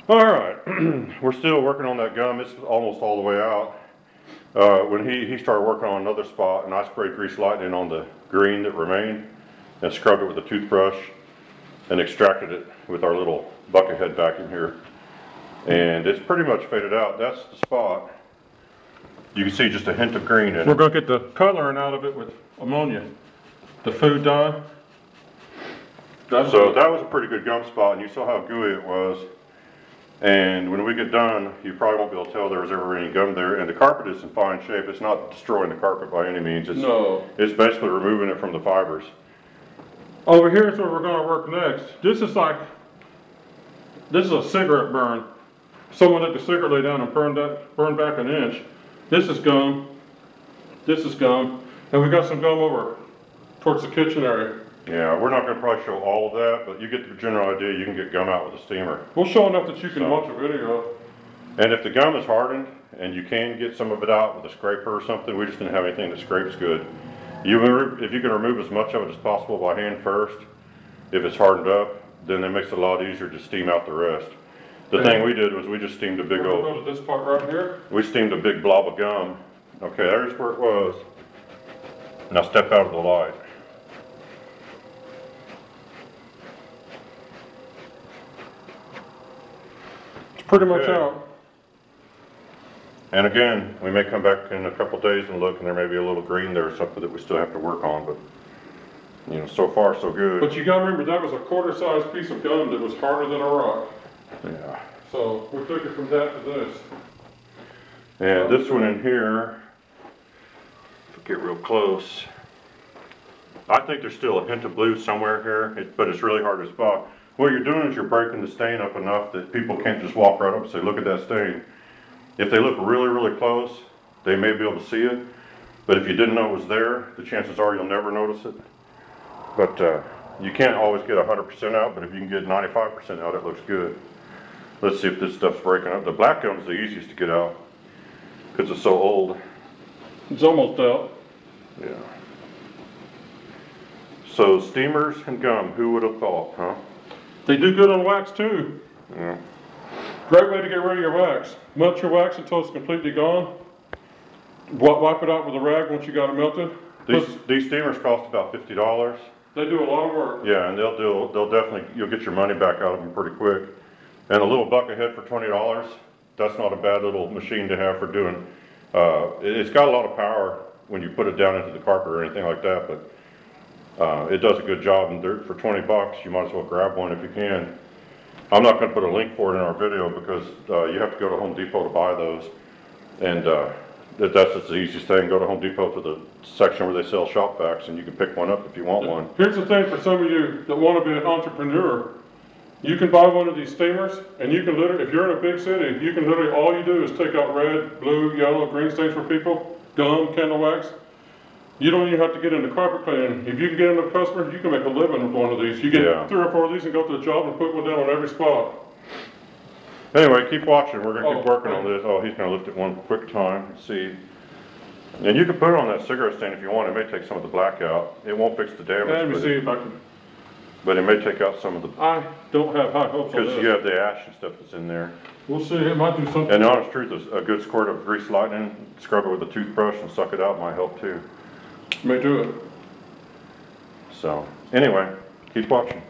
All right, we're still working on that gum. It's almost all the way out. When he started working on another spot, and I sprayed Grease Lightning on the green that remained, and scrubbed it with a toothbrush, and extracted it with our little bucket head vacuum here. And it's pretty much faded out. That's the spot. You can see just a hint of green in it. We're going to get the coloring out of it with ammonia, the food dye. So that was a pretty good gum spot, and you saw how gooey it was. And when we get done, you probably won't be able to tell there was ever any gum there. And the carpet is in fine shape. It's not destroying the carpet by any means. It's basically removing it from the fibers. Over here is where we're going to work next. This is a cigarette burn. Someone took the cigarette lay down and burned back an inch. This is gum. This is gum. And we got some gum over towards the kitchen area. Yeah, we're not going to probably show all of that, but you get the general idea. You can get gum out with a steamer. We'll show enough that you can watch a video. And if the gum is hardened and you can get some of it out with a scraper or something, we just didn't have anything that scrapes good. If you can remove as much of it as possible by hand first, if it's hardened up, then it makes it a lot easier to steam out the rest. The thing we did was we just steamed a big old... We'll go to this part right here. We steamed a big blob of gum. Okay, there's where it was. Now step out of the light. Pretty much out. And again, we may come back in a couple days and look, and there may be a little green there or something that we still have to work on, but you know, so far so good. But you gotta remember, that was a quarter-sized piece of gum that was harder than a rock. Yeah. So we took it from that to this. And this one in here, if we get real close, I think there's still a hint of blue somewhere here, but it's really hard to spot. What you're doing is you're breaking the stain up enough that people can't just walk right up and say, look at that stain. If they look really, really close, they may be able to see it. But if you didn't know it was there, the chances are you'll never notice it. But you can't always get 100% out, but if you can get 95% out, it looks good. Let's see if this stuff's breaking up. The black gum is the easiest to get out because it's so old. It's almost out. Yeah. So steamers and gum, who would have thought, huh? They do good on wax too. Yeah. Great way to get rid of your wax. Melt your wax until it's completely gone. Wipe it out with a rag once you got it melted. These steamers cost about $50. They do a lot of work. Yeah, and they'll definitely, you'll get your money back out of them pretty quick. And a little bucket head for $20, that's not a bad little machine to have for doing. It's got a lot of power when you put it down into the carpet or anything like that, but it does a good job, and for 20 bucks, you might as well grab one if you can. I'm not going to put a link for it in our video because you have to go to Home Depot to buy those, and that's just the easiest thing. Go to Home Depot to the section where they sell shop vacs, and you can pick one up if you want one. Here's the thing for some of you that want to be an entrepreneur. You can buy one of these steamers, and you can literally, if you're in a big city, you can literally, all you do is take out red, blue, yellow, green stains for people, gum, candle wax. You don't even have to get into carpet cleaning. If you can get into customers, you can make a living with one of these. You get 3 or 4 of these and go to the job and put one down on every spot. Anyway, keep watching. We're going to keep working on this. Oh, he's going to lift it one quick time. Let's see. And you can put it on that cigarette stain if you want. It may take some of the black out. It won't fix the damage. Let me see if I can. But it may take out some of the... I don't have high hopes on this. Because you have the ash and stuff that's in there. We'll see. It might do something. And the honest truth is a good squirt of Grease Lightning, scrub it with a toothbrush and suck it out might help too. May do it. So, anyway, keep watching.